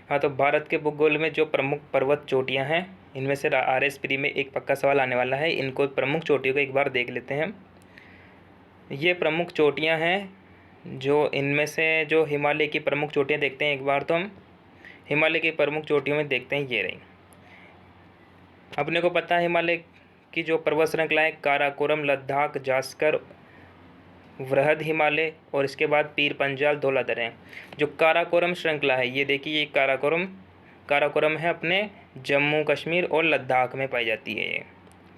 हाँ, तो भारत के भूगोल में जो प्रमुख पर्वत चोटियाँ हैं, इनमें से RS प्री में एक पक्का सवाल आने वाला है। इनको प्रमुख चोटियों को एक बार देख लेते हैं। ये प्रमुख चोटियाँ हैं जो इनमें से जो हिमालय की प्रमुख चोटियाँ देखते हैं एक बार, तो हम हिमालय की प्रमुख चोटियों में देखते हैं। ये रही, अपने को पता है हिमालय की जो पर्वत श्रृंखला है, काराकोरम, लद्दाख, जास्कर, वृहद हिमालय और इसके बाद पीर पंजाल, धौलाधर हैं। जो काराकोरम श्रृंखला है, ये देखिए, ये काराकोरम है अपने जम्मू कश्मीर और लद्दाख में पाई जाती है ये।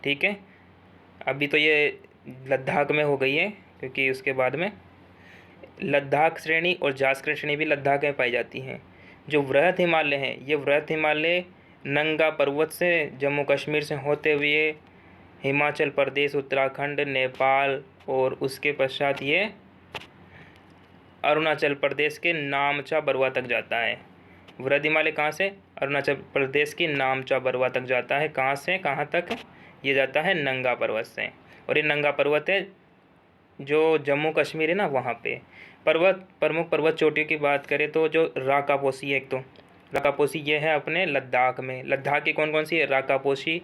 ठीक है, अभी तो ये लद्दाख में हो गई है, क्योंकि उसके बाद में लद्दाख श्रेणी और जास्कर श्रेणी भी लद्दाख में पाई जाती हैं। जो वृहद हिमालय है, ये वृहद हिमालय नंगा पर्वत से जम्मू कश्मीर से होते हुए हिमाचल प्रदेश, उत्तराखंड, नेपाल और उसके पश्चात ये अरुणाचल प्रदेश के नामचा बरुआ तक जाता है। वृहद हिमालय कहाँ से? अरुणाचल प्रदेश की नामचा बरुआ तक जाता है। कहाँ से कहाँ तक? ये जाता है नंगा पर्वत से, और ये नंगा पर्वत है जो जम्मू कश्मीर है ना, वहाँ पे। प्रमुख पर्वत चोटियों की बात करें तो जो राकापोशी है, एक तो राकापोशी ये है अपने लद्दाख में। लद्दाख की कौन कौन सी है? राकापोशी,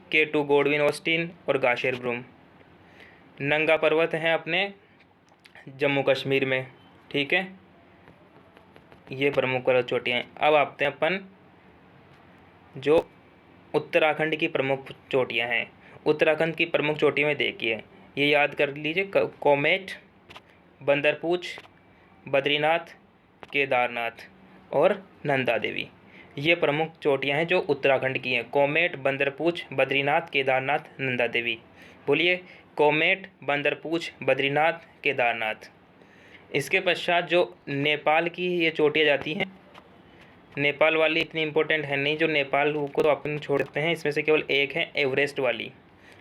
K2 गोडविन ऑस्टिन और गाशेर ब्रूम। नंगा पर्वत हैं अपने जम्मू कश्मीर में। ठीक है, ये प्रमुख पर्वत चोटियाँ हैं। अब आते हैं अपन जो उत्तराखंड की प्रमुख चोटियाँ हैं। उत्तराखंड की प्रमुख चोटियों में देखिए, ये याद कर लीजिए, कोमेट, बंदरपूछ, बद्रीनाथ, केदारनाथ और नंदा देवी। ये प्रमुख चोटियाँ हैं जो उत्तराखंड की हैं। कोमेट, बंदरपूछ, बद्रीनाथ, केदारनाथ, नंदा देवी। बोलिए, कोमेट, बंदरपूछ, बद्रीनाथ, केदारनाथ। इसके पश्चात जो नेपाल की ये चोटियाँ जाती हैं, नेपाल वाली इतनी इम्पोर्टेंट है नहीं, जो नेपाल को तो अपन छोड़ते हैं। इसमें से केवल एक है एवरेस्ट वाली।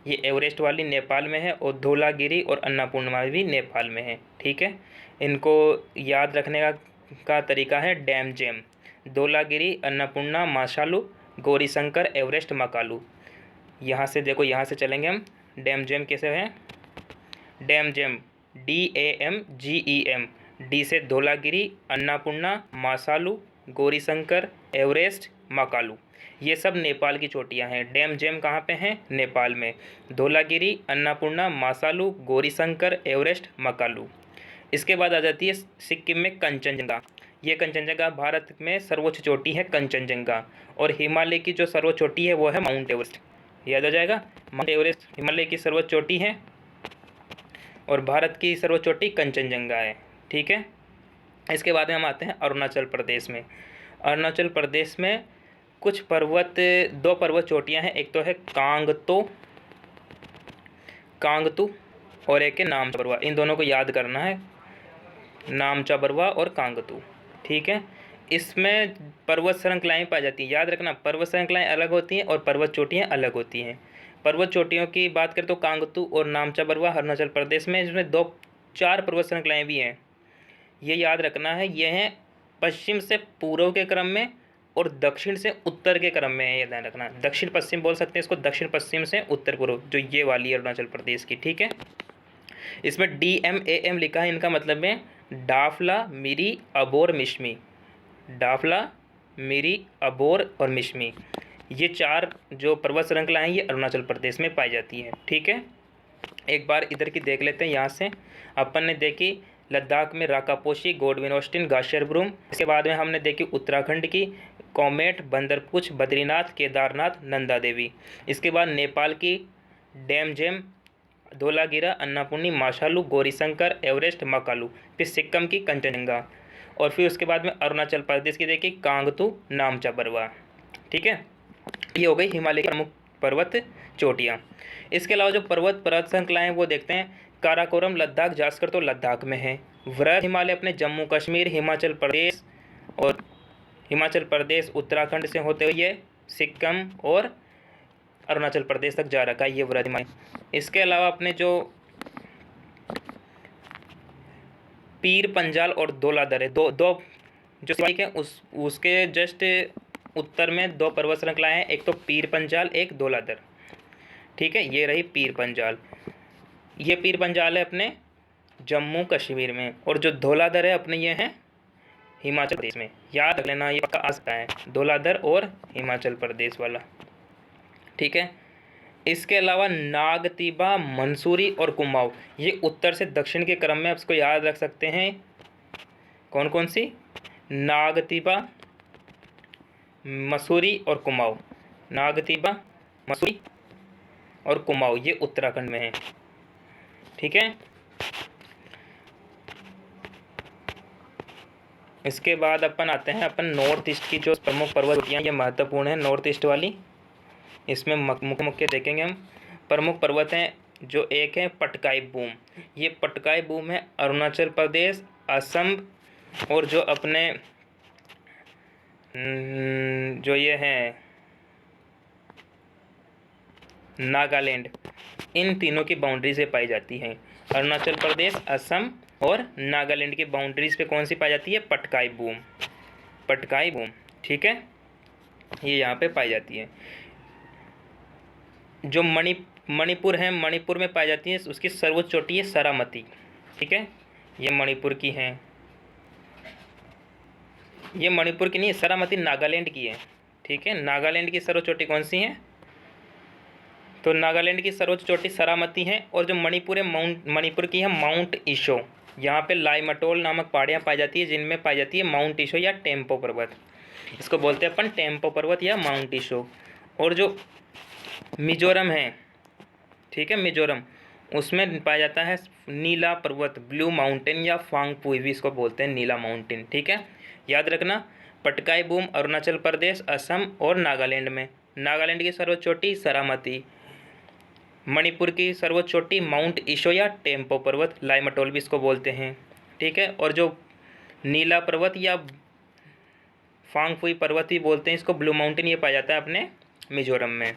ये एवरेस्ट वाली नेपाल में है, और धौलागिरी और अन्नपूर्णा भी नेपाल में है। ठीक है, इनको याद रखने का तरीका है डैम जेम। धौलागिरी, अन्नपूर्णा, माशालू, गौरीशंकर, एवरेस्ट, मकालू। यहाँ से देखो, यहाँ से चलेंगे हम। डैम जेम कैसे है? डैम जेम DAMGEM। डी से धौलागिरी, अन्नपूर्णा, मासालू, गौरीशंकर, एवरेस्ट, मकालू। ये सब नेपाल की चोटियां हैं। डैम जेम कहाँ पे हैं? नेपाल में। धौलागिरी, अन्नपूर्णा, मासालू, गौरीशंकर, एवरेस्ट, मकालू। इसके बाद आ जाती है सिक्किम में कंचनजंगा। ये कंचनजंगा भारत में सर्वोच्च चोटी है कंचनजंगा, और हिमालय की जो सर्वोच्च चोटी है वो है माउंट एवरेस्ट। याद आ जाएगा, माउंट एवरेस्ट हिमालय की सर्वोच्च चोटी है, और भारत की सर्वोच्च चोटी कंचनजंगा है। ठीक है, इसके बाद में हम आते हैं अरुणाचल प्रदेश में। अरुणाचल प्रदेश में कुछ दो पर्वत चोटियां हैं। एक तो है कांगतू और एक है नामचा बरुआ। इन दोनों को याद करना है, नामचा बरुआ और कांगतू। ठीक है, इसमें पर्वत श्रृंखलाएँ पाई जाती हैं। याद रखना, पर्वत श्रृंखलाएँ अलग होती हैं और पर्वत चोटियाँ अलग होती हैं। पर्वत चोटियों की बात करें तो कांगतू और नामचा बरुआ अरुणाचल प्रदेश में, इसमें 4 पर्वत श्रृंखलाएँ भी हैं। ये याद रखना है, ये हैं पश्चिम से पूर्व के क्रम में और दक्षिण से उत्तर के क्रम में है। ये ध्यान रखना, दक्षिण पश्चिम बोल सकते हैं इसको, दक्षिण पश्चिम से उत्तर पूर्व, जो ये वाली है अरुणाचल प्रदेश की। ठीक है, इसमें DMAM लिखा है, इनका मतलब है डाफला, मिरी, अबोर, मिश्मी। डाफला, मिरी, अबोर और मिश्मी। ये 4 जो पर्वत श्रृंखलाएँ हैं, ये अरुणाचल प्रदेश में पाई जाती हैं। ठीक है, एक बार इधर की देख लेते हैं। यहाँ से अपन ने देखी लद्दाख में Rakaposhi, Godwin Austen, Gasherbrum. इसके बाद में हमने देखी उत्तराखंड की कोमेट, बंदरपूछ, बद्रीनाथ, केदारनाथ, नंदा देवी। इसके बाद नेपाल की डैम जेम, धौलागिरा, अन्नपूर्णी, माशालू, गौरीशंकर, एवरेस्ट, मकालू। फिर सिक्किम की कंचनजंगा, और फिर उसके बाद में अरुणाचल प्रदेश की देखी कांगतू, नामचा बरुआ। ठीक है, ये हो गई हिमालय की प्रमुख पर्वत चोटियाँ। इसके अलावा जो पर्वत श्रृंखलाएँ वो देखते हैं। काराकोरम, लद्दाख, जास्कर तो लद्दाख में है। वृहद हिमालय अपने जम्मू कश्मीर, हिमाचल प्रदेश, उत्तराखंड से होते हुए ये सिक्किम और अरुणाचल प्रदेश तक जा रखा है, ये वृहद हिमालय। इसके अलावा अपने जो पीर पंजाल और धौलाधर है, दो जो सिवालिक है, उसके जस्ट उत्तर में 2 पर्वत श्रृंखलाएँ हैं। एक तो पीर पंजाल, एक धौलाधर। ठीक है, ये रही पीर पंजाल। ये पीर पंजाल है अपने जम्मू कश्मीर में, और जो धौलाधर है अपने ये हैं हिमाचल प्रदेश में। याद रख लेना, ये पक्का आ सकता है, धौलाधर और हिमाचल प्रदेश वाला। ठीक है। इसके अलावा नागतीबा, मंसूरी और कुमाऊं, ये उत्तर से दक्षिण के क्रम में आप इसको याद रख सकते हैं। कौन कौन सी? नागतीबा, मसूरी और कुमाऊं। नागतीबा, मसूरी और कुमाऊं, ये उत्तराखंड में है। ठीक है। इसके बाद अपन आते हैं अपन नॉर्थ ईस्ट की जो प्रमुख पर्वतियाँ, ये महत्वपूर्ण है नॉर्थ ईस्ट वाली। इसमें मुख्य देखेंगे हम। प्रमुख पर्वत हैं जो एक है पटकाई बूम, ये पटकाई बूम है अरुणाचल प्रदेश, असम और जो अपने जो ये है नागालैंड, इन तीनों की बाउंड्री से पाई जाती है। अरुणाचल प्रदेश, असम और नागालैंड की बाउंड्रीज पे कौन सी पाई जाती है? पटकाई बूम। पटकाई बूम, ठीक है, ये यहाँ पे पाई जाती है। जो मणिपुर है, मणिपुर में पाई जाती है, उसकी सर्वोच्च चोटी है सरामती। ठीक है, ये मणिपुर की है, ये मणिपुर की नहीं है, सरामती नागालैंड की है। ठीक है, नागालैंड की सर्वोच्च चोटी कौन सी है? तो नागालैंड की सर्वोच्च चोटी सरामती है। और जो मणिपुर है, मणिपुर की है माउंट ईशो। यहाँ पे लाइमटोल नामक पहाड़ियाँ पाई जाती है, जिनमें पाई जाती है माउंट ईशो या टेम्पो पर्वत। इसको बोलते हैं अपन टेम्पो पर्वत या माउंट ईशो। और जो मिजोरम है, ठीक है, मिजोरम, उसमें पाया जाता है नीला पर्वत, ब्लू माउंटेन या फांगपुई भी इसको बोलते हैं, नीला माउंटेन। ठीक है, याद रखना। पटकाई बूम अरुणाचल प्रदेश, असम और नागालैंड में। नागालैंड की सर्वोच्च चोटी सरामती, मणिपुर की सर्वोच्च चोटी माउंट ईशो या टेम्पो पर्वत, लाइमटोल भी इसको बोलते हैं। ठीक है, और जो नीला पर्वत या फांगपुई पर्वत भी बोलते हैं इसको, ब्लू माउंटेन, ये पाया जाता है अपने मिजोरम में।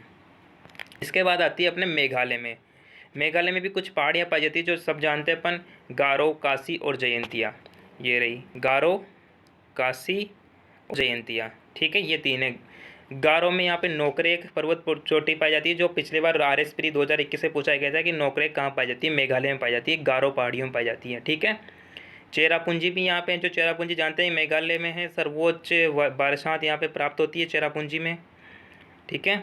इसके बाद आती है अपने मेघालय में। मेघालय में भी कुछ पहाड़ियाँ पाई जाती है जो सब जानते हैं अपन, गारो, काशी और जयंतिया। ये रही गारो, काशी और जयंतिया। ठीक है, ये तीन है। गारो में यहाँ पे नोकरेक पर्वत चोटी पाई जाती है, जो पिछले बार RS प्री 2021 से पूछा गया था कि नोकरेक कहाँ पाई जाती है? मेघालय में पाई जाती है, गारो पहाड़ियों में पाई जाती है। ठीक है, चेरापूंजी भी यहाँ पे है, जो चेरापूंजी जानते हैं मेघालय में है, सर्वोच्च बरसात यहाँ पे प्राप्त होती है चेरापूंजी में। ठीक है,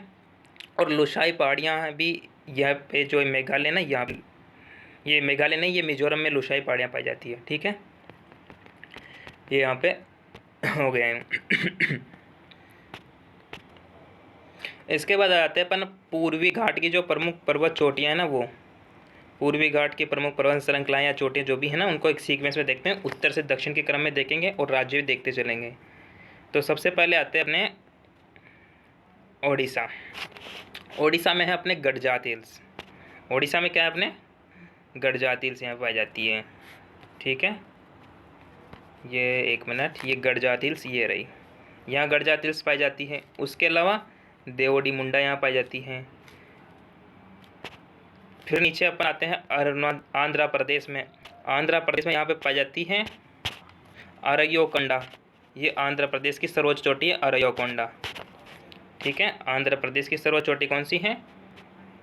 और लुसाई पहाड़ियाँ भी यहाँ पे, जो मेघालय ना, यहाँ पे, ये मेघालय नहीं, ये मिजोरम में लुसाई पहाड़ियाँ पाई जाती है। ठीक है, ये यहाँ पे हो गए हैं। इसके बाद आते हैं अपन पूर्वी घाट की जो प्रमुख पर्वत चोटियाँ हैं ना, वो पूर्वी घाट की प्रमुख पर्वत श्रृंखलाएँ या चोटियाँ जो भी है ना, उनको एक सीक्वेंस में देखते हैं, उत्तर से दक्षिण के क्रम में देखेंगे और राज्य भी देखते चलेंगे। तो सबसे पहले आते हैं अपने ओडिशा। ओडिशा में है अपने गडजात हिल्स। ओडिशा में क्या है अपने? गडजात हिल्स यहाँ पाई जाती है। ठीक है, ये एक मिनट, ये गडजात हिल्स ये रही, यहाँ गडजात हिल्स पाई जाती है। उसके अलावा देवोडी मुंडा यहाँ पाई जाती हैं। फिर नीचे अपन आते हैं आंध्र प्रदेश में। आंध्र प्रदेश में यहाँ पे पाई जाती है अरयोकोंडा, ये आंध्र प्रदेश की सर्वोच्च चोटी है अरयोकोंडा। ठीक है, आंध्र प्रदेश की सर्वोच्च चोटी कौन सी है?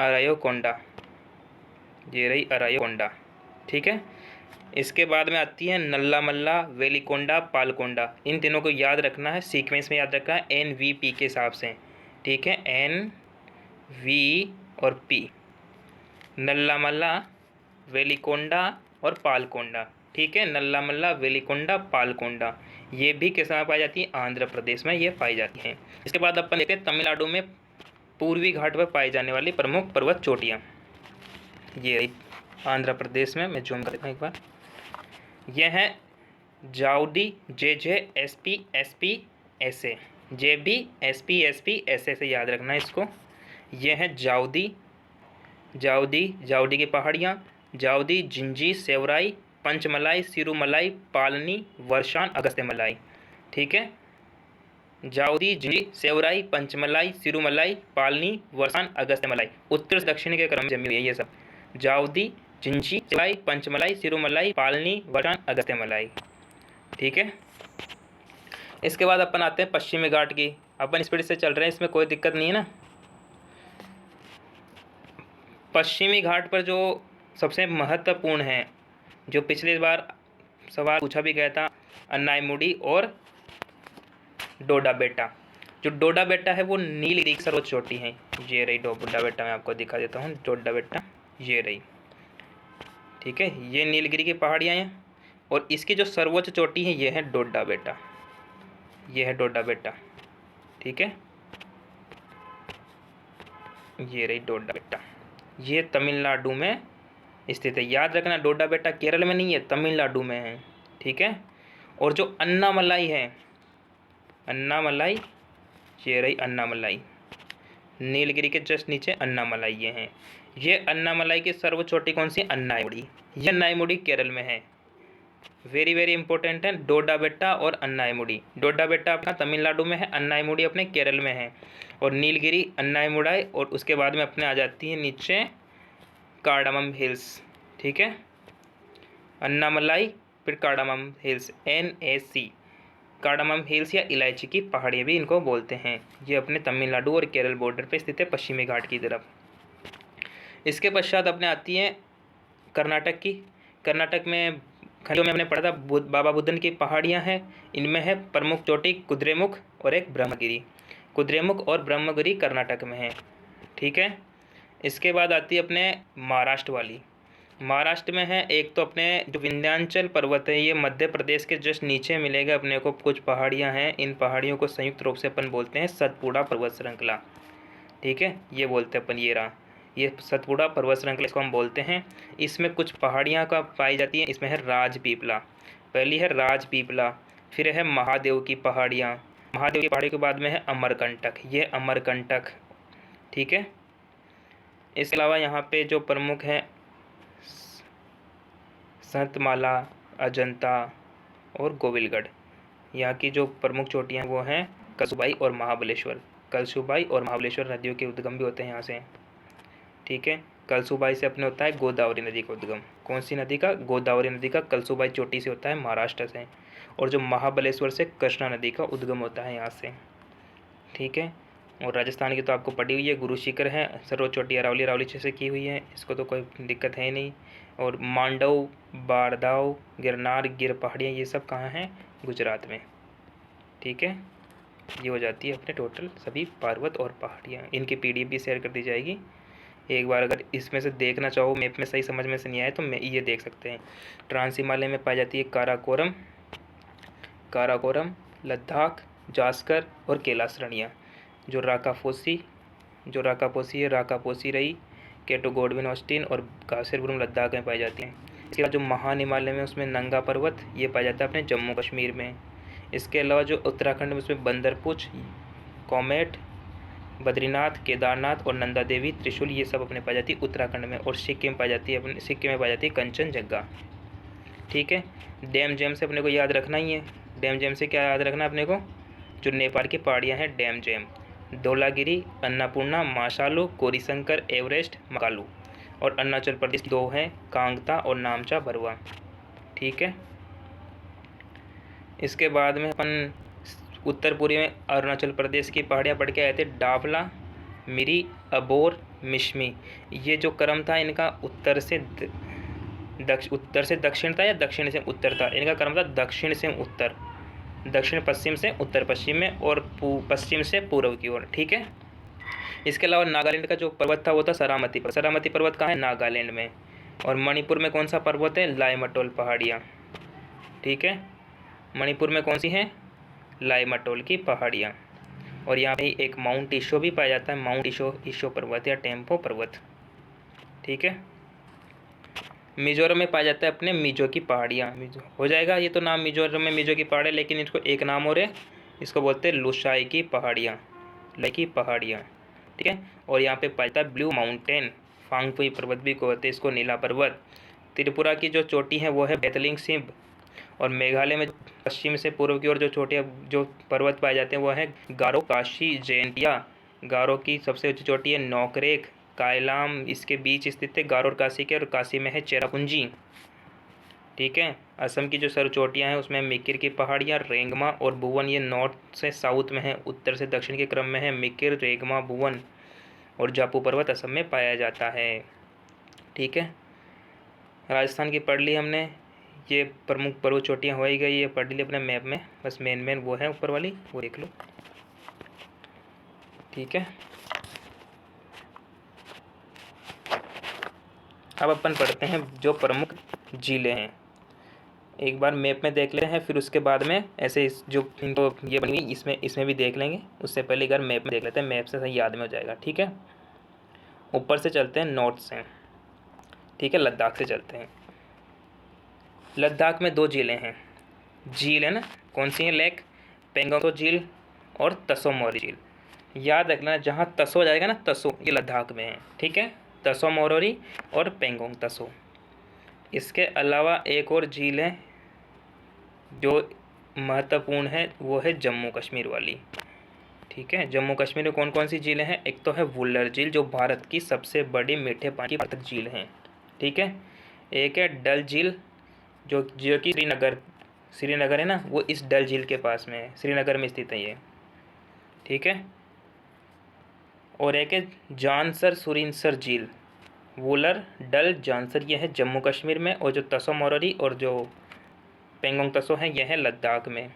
अरयोकोंडा, ये रही अरयोकोंडा। ठीक है, इसके बाद में आती है नल्लामल्ला, वेलिकोंडा, पालकोंडा। इन तीनों को याद रखना है, सीक्वेंस में याद रखना है NVP के हिसाब से। ठीक है, NV और P, नल्लामल्ला, वेलिकोंडा और पालकोंडा। ठीक है, नल्लामल्ला, वेलिकोंडा, पालकोंडा, ये भी किस में पाई जाती है? आंध्र प्रदेश में ये पाई जाती हैं। इसके बाद अपन देखते हैं तमिलनाडु में पूर्वी घाट पर पाई जाने वाली प्रमुख पर्वत चोटियाँ। ये आंध्र प्रदेश में, मैं जूम करता हूँ एक बार, यह है जाउदी, JJ, SP, SP, SA, JB, SP, SP, SA से याद रखना है इसको। यह है जाउदी, जाउदी की पहाड़ियाँ, जाउदी, जिंजी, सेवराई, पंचमलाई, सिरुमलाई, पालनी, वर्षान, अगस्त्यमलाई। ठीक है, जाउदी, जिंजी, सेवराई, पंचमलाई, सिरुमलाई, पालनी, वर्षान, अगस्त्यमलाई, उत्तर से दक्षिण के क्रम में जमी हुई है ये सब। जाउदी, जिंजी, सेवराई, पंचमलाई, सिरुमलाई, पालनी, वर्षान, अगस्त्यमलाई। ठीक है, इसके बाद अपन आते हैं पश्चिमी घाट की। अपन स्पीड से चल रहे हैं, इसमें कोई दिक्कत नहीं है ना। पश्चिमी घाट पर जो सबसे महत्वपूर्ण है, जो पिछली बार सवाल पूछा भी गया था, अन्नायमुड़ी और डोडा बेटा। जो डोडा बेटा है वो नीलगिरी की सर्वोच्च चोटी है। ये रही डोडा बेटा, मैं आपको दिखा देता हूँ। डोडा बेटा ये रही, ठीक है, ये नीलगिरी की पहाड़ियाँ हैं और इसकी जो सर्वोच्च चोटी है ये है डोडा बेटा, ये है डोडा बेटा, ठीक है, ये रही डोडा बेटा। ये तमिलनाडु में स्थित है। याद रखना डोडा बेटा केरल में नहीं है, तमिलनाडु में है, ठीक है। और जो अन्नामलाई है, अन्नामलाई, ये रही अन्नामलाई, नीलगिरी के जस्ट नीचे अन्नामलाई ये हैं। ये अन्नामलाई की सर्वोच्च चोटी कौन सी? अन्नायमुड़ी। ये अन्नायमुड़ी केरल में है। वेरी वेरी इंपॉर्टेंट है डोडा बेटा और अन्नायमुड़ी। डोडा बेटा अपना तमिलनाडु में है, अन्नायमुड़ी अपने केरल में है। और नीलगिरी अन्नायमुड़ाई और उसके बाद में अपने आ जाती है नीचे कार्डामम हिल्स, ठीक है, अन्नामलाई फिर cardamom hills, NAC, cardamom hills या इलायची की पहाड़ियाँ भी इनको बोलते हैं। ये अपने तमिलनाडु और केरल बॉर्डर पे स्थित है, पश्चिमी घाट की तरफ। इसके पश्चात अपने आती है कर्नाटक की। कर्नाटक में खंडों में हमने पढ़ा था बाबा बुदन की पहाड़ियाँ हैं। इनमें है प्रमुख चोटी कुद्रेमुख और एक ब्रह्मगिरी। कुद्रेमुख और ब्रह्मगिरी कर्नाटक में है, ठीक है। इसके बाद आती है अपने महाराष्ट्र वाली। महाराष्ट्र में है एक तो अपने जो विंध्याचल पर्वत है, ये मध्य प्रदेश के जस्ट नीचे मिलेगा अपने को। कुछ पहाड़ियाँ हैं, इन पहाड़ियों को संयुक्त रूप से अपन बोलते हैं सतपुड़ा पर्वत श्रृंखला, ठीक है, ये बोलते हैं अपन। ये रहा, ये सतपुड़ा पर्वत श्रृंखला इसको हम बोलते हैं। इसमें कुछ पहाड़ियाँ का पाई जाती हैं। इसमें है राजपीपला, पहली है राजपीपला, फिर है महादेव की पहाड़ियाँ। महादेव की पहाड़ी के बाद में है अमरकंटक, ये अमरकंटक, ठीक है। इसके अलावा यहाँ पे जो प्रमुख हैं संतमाला, अजंता और गोविलगढ़। यहाँ की जो प्रमुख चोटियाँ वो हैं कलसुबाई और महाबलेश्वर। कलसुबाई और महाबलेश्वर नदियों के उद्गम भी होते हैं यहाँ से, ठीक है। कलसुबाई से अपने होता है गोदावरी नदी का उद्गम। कौन सी नदी का? गोदावरी नदी का कलसुबाई चोटी से होता है, महाराष्ट्र से। और जो महाबलेश्वर से कृष्णा नदी का उद्गम होता है यहाँ से, ठीक है। और राजस्थान की तो आपको पड़ी हुई है, गुरु शिखर है, सर्वोच्च चोटी अरावली, अरावली से की हुई है, इसको तो कोई दिक्कत है नहीं। और मांडव, बारदाव, गिरनार, गिर पहाड़ियाँ, ये सब कहाँ हैं? गुजरात में, ठीक है। ये हो जाती है अपने टोटल सभी पर्वत और पहाड़ियाँ। इनकी PDF भी शेयर कर दी जाएगी। एक बार अगर इसमें से देखना चाहो, मैप में सही समझ में से नहीं आए तो मैं ये देख सकते हैं। ट्रांस हिमालय में पाई जाती है काराकोरम, काराकोरम, लद्दाख, जास्कर और कैलाश श्रेणियाँ। जो राकापोसी है, राकापोसी रही, केटो गोडविन ऑस्टिन और कासिरपुरम लद्दाख में पाई जाती हैं। इसके बाद जो महान हिमालय में उसमें नंगा पर्वत, ये पाया जाता है अपने जम्मू कश्मीर में। इसके अलावा जो उत्तराखंड में उसमें बंदरपुछ, कॉमेट, बद्रीनाथ, केदारनाथ और नंदा देवी, त्रिशूल, ये सब अपने पाई जाती है उत्तराखंड में। और सिक्किम पाई जाती है अपने, सिक्किम में पाई जाती है कंचनजंगा, ठीक है। डैम जैम से अपने को याद रखना ही है। डैम जैम से क्या याद रखना है अपने को? जो नेपाल की पहाड़ियाँ हैं डैम जैम, धौलागिरी, अन्नपूर्णा, माशालू, कोरीशंकर, एवरेस्ट, मकालू। और अरुणाचल प्रदेश दो हैं, कांगता और नामचा बरवा, ठीक है। इसके बाद में अपन उत्तर पूर्वी में अरुणाचल प्रदेश की पहाड़ियाँ पढ़ के आए थे, डावला, मिरी, अबोर, मिश्मी। ये जो क्रम था इनका उत्तर से दक्षिण था या दक्षिण से उत्तर था? इनका क्रम था दक्षिण से उत्तर, दक्षिण पश्चिम से उत्तर पश्चिम में, और पश्चिम से पूर्व की ओर, ठीक है। इसके अलावा नागालैंड का जो पर्वत था वो था सरामती पर्वत। सरामती पर्वत कहाँ है? नागालैंड में। और मणिपुर में कौन सा पर्वत है? लाइमटोल पहाड़ियाँ, ठीक है। मणिपुर में कौन सी हैं? लाइमटोल की पहाड़ियाँ। और यहाँ पे एक माउंट ईशो भी पाया जाता है, माउंट ईशो पर्वत या टेम्पो पर्वत, ठीक है। मिजोरम में पाया जाता है अपने मिजो की पहाड़ियाँ। हो जाएगा ये तो नाम, मिजोरम में मिजो की पहाड़ियाँ, लेकिन इसको एक नाम और है, इसको बोलते हैं लुसाई की पहाड़ियाँ, लई की पहाड़ियाँ, ठीक है। और यहाँ पे पाया जाता है ब्लू माउंटेन, फांगपुई पर्वत भी कहते हैं इसको, नीला पर्वत। त्रिपुरा की जो चोटी है वो है बेतलिंग सिंह। और मेघालय में पश्चिम से पूर्व की ओर जो चोटियाँ, जो पर्वत पाए जाते हैं वो है गारो, काशी, जयंतिया। गारो की सबसे ऊंची चोटी है नौकरेक, कायलाम इसके बीच स्थित है गारो और काशी के, और काशी में है चेरापूंजी, ठीक है। असम की जो सर चोटियाँ हैं उसमें मिकिर की पहाड़ियाँ, रेंगमा और भुवन, ये नॉर्थ से साउथ में है, उत्तर से दक्षिण के क्रम में है मिकिर, रेंगमा, भुवन। और जापू पर्वत असम में पाया जाता है, ठीक है। राजस्थान की पढ़ ली हमने। ये प्रमुख पर्वत चोटियाँ हो ही गई, ये पढ़ ली अपने मैप में, बस मेन वो है ऊपर वाली, वो देख लो। ठीक है, अब अपन पढ़ते हैं जो प्रमुख झीलें हैं। एक बार मैप में देख लेते हैं, फिर उसके बाद में ऐसे जो इनको ये बनी हुई इसमें भी देख लेंगे। उससे पहले एक बार मैप में देख लेते हैं, मैप से सही याद में हो जाएगा। ठीक है, ऊपर से चलते हैं नॉर्थ से। ठीक है, लद्दाख से चलते हैं। लद्दाख में 2 झीलें हैं, झील है ना, कौन सी है? लेक पेंगोंग झील और तसो मोरी झील। याद रखना, जहाँ तसो जाएगा ना, तसो ये लद्दाख में है। ठीक है, तसो मोरी और पेंगोंग तसो। इसके अलावा एक और झील है जो महत्वपूर्ण है, वो है जम्मू कश्मीर वाली। ठीक है, जम्मू कश्मीर में कौन कौन सी झीलें हैं? एक तो है वुल्लर झील, जो भारत की सबसे बड़ी मीठे पानी की झील है। ठीक है, एक है डल झील, जो कि श्रीनगर है ना, वो इस डल झील के पास में है, श्रीनगर में स्थित है ये। ठीक है, और एक है जानसर सुरिनसर झील। वुलर, डल, जानसर ये है जम्मू कश्मीर में, और जो तसो मोरी और जो पेंगोंग तसो है यह है लद्दाख में।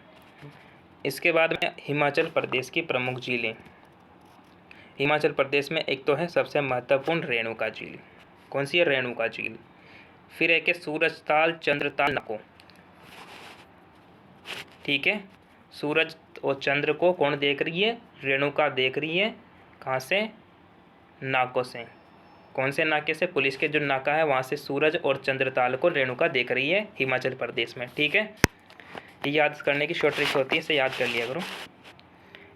इसके बाद में हिमाचल प्रदेश की प्रमुख झीलें। हिमाचल प्रदेश में एक तो है सबसे महत्वपूर्ण रेणुका झील। कौन सी है? रेणुका झील। फिर एक है सूरजताल, चंद्रताल, नाको। ठीक है, सूरज और चंद्र को कौन देख रही है? रेणुका देख रही है। कहाँ से? नाकों से। कौन से नाके से? पुलिस के जो नाका है वहाँ से सूरज और चंद्रताल को रेणुका देख रही है हिमाचल प्रदेश में। ठीक है, ये याद करने की शॉर्ट ट्रिक्स होती है, इसे याद कर लिया करो।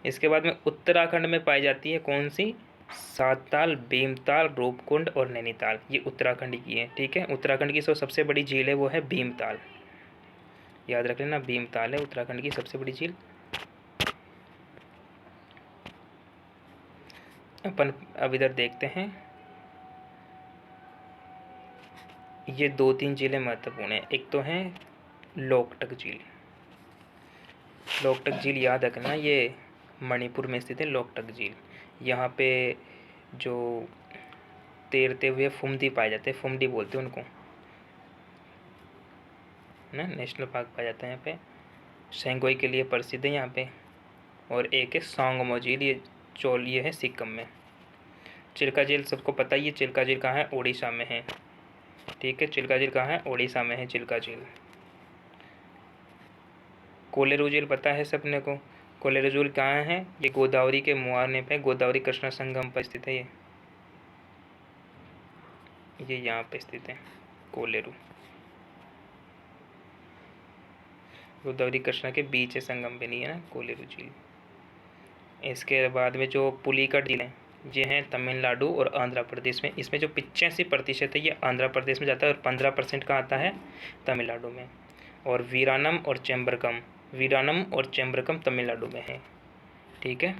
इसके बाद में उत्तराखंड में पाई जाती है कौन सी? सातताल, भीमताल, रूपकुंड और नैनीताल, ये उत्तराखंड की है। ठीक है, उत्तराखंड की सबसे बड़ी झील है वो है भीमताल, याद रख लेना, भीमताल है उत्तराखंड की सबसे बड़ी झील। अपन अब इधर देखते हैं, ये 2-3 झीलें महत्वपूर्ण हैं। एक तो है लोकटक झील। लोकटक झील याद रखना, ये मणिपुर में स्थित है लोकटक झील। यहाँ पे जो तैरते हुए फुमदी पाए जाते हैं, फुमदी बोलते हैं उनको ना, नेशनल पार्क पाया जाता है यहाँ पे, सेंगोई के लिए प्रसिद्ध है यहाँ पे। और एक है सांगमो झील, ये है सिक्किम में। चिल्का झील सबको पता ही है, चिल्का झील कहाँ है? उड़ीसा में है। ठीक है, चिल्का झील कहाँ है? उड़ीसा में है चिल्का झील। कोलेरू झील पता है सबने को? कोलेरू झील कहाँ है? ये गोदावरी के मुहाने पे, गोदावरी कृष्णा संगम पर स्थित है ये यहाँ पे स्थित है कोलेरू। गोदावरी कृष्णा के बीच है, संगम पे नहीं है ना कोलेरू झील। इसके बाद में जो पुलिकट झील है, ये हैं तमिलनाडु और आंध्र प्रदेश में। इसमें जो 85% है ये आंध्र प्रदेश में जाता है और 15% का आता है तमिलनाडु में। और वीरानम और चेम्बरकम तमिलनाडु में है। ठीक है,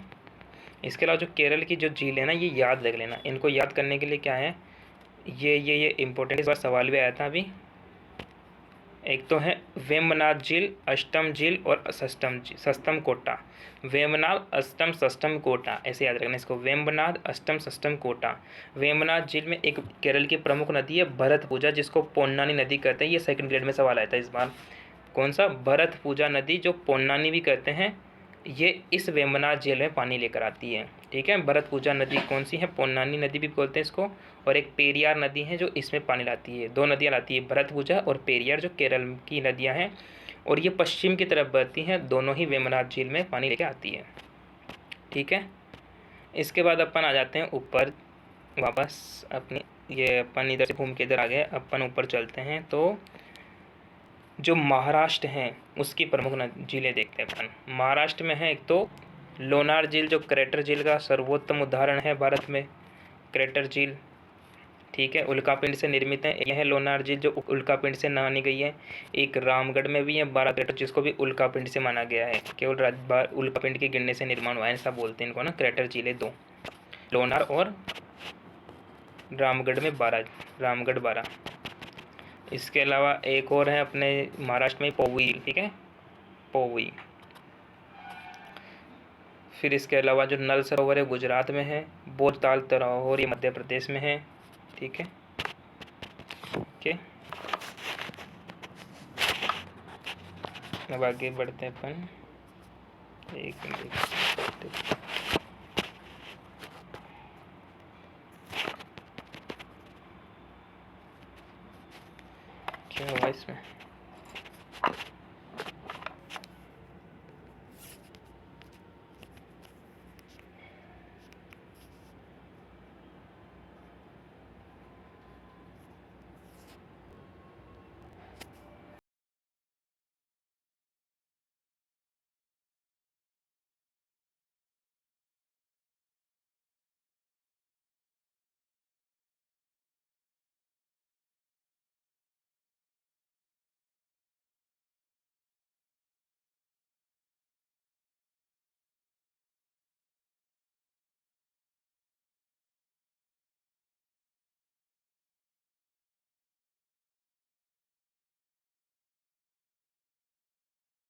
इसके अलावा जो केरल की जो झील है ना, ये याद रख लेना। इनको याद करने के लिए क्या है, ये इम्पोर्टेंट, इस बार सवाल भी आया था अभी। एक तो है वेम्बनाड झील, अष्टम झील और सस्तम कोटा। वेम्बनाड, अष्टम, सष्टम, कोटा, ऐसे याद रखना इसको, वेम्बनाड, अष्टम, सष्टम, कोटा। वेम्बनाड झील में एक केरल की प्रमुख नदी है भरतपुजा, जिसको पोन्नानी नदी कहते हैं। ये सेकंड ग्रेड में सवाल आया था इस बार। कौन सा? भरतपुजा नदी, जो पोन्नानी भी कहते हैं, ये इस वेम्बनाड झील में पानी लेकर आती है। ठीक है, भरतपुजा नदी कौन सी है? पोन्नानी नदी भी बोलते हैं इसको। और एक पेरियार नदी है जो इसमें पानी लाती है। 2 नदियाँ लाती है, भरतपुजा और पेरियार, जो केरल की नदियाँ हैं, और ये पश्चिम की तरफ बहती हैं। दोनों ही वेम्बनाड झील में पानी लेकर आती है। ठीक है, इसके बाद अपन आ जाते हैं ऊपर वापस अपनी, ये अपन इधर से घूम के इधर आ गए, अपन ऊपर चलते हैं। तो जो महाराष्ट्र हैं उसकी प्रमुख झीलें देखते हैं अपन। महाराष्ट्र में है एक तो लोनार झील, जो क्रेटर झील का सर्वोत्तम उदाहरण है भारत में, क्रेटर झील। ठीक है, उल्कापिंड से निर्मित है। यह है लोनार झील, जो उल्कापिंड से मानी गई है। एक रामगढ़ में भी है 12 क्रेटर, जिसको भी उल्कापिंड से माना गया है। केवल उल्कापिंड के गिरने से निर्माण हुआ है, ऐसा बोलते हैं इनको ना। क्रेटर झीलें 2, लोनार और रामगढ़ में 12। इसके अलावा एक और है अपने महाराष्ट्र में पोवई। ठीक है, पोवई। फिर इसके अलावा जो नल सरोवर है गुजरात में है। बोरताल तरोवर ये मध्य प्रदेश में है। ठीक है, ओके। अब आगे बढ़ते हैं अपन। एक मिनट, क्या हुआ इसमें?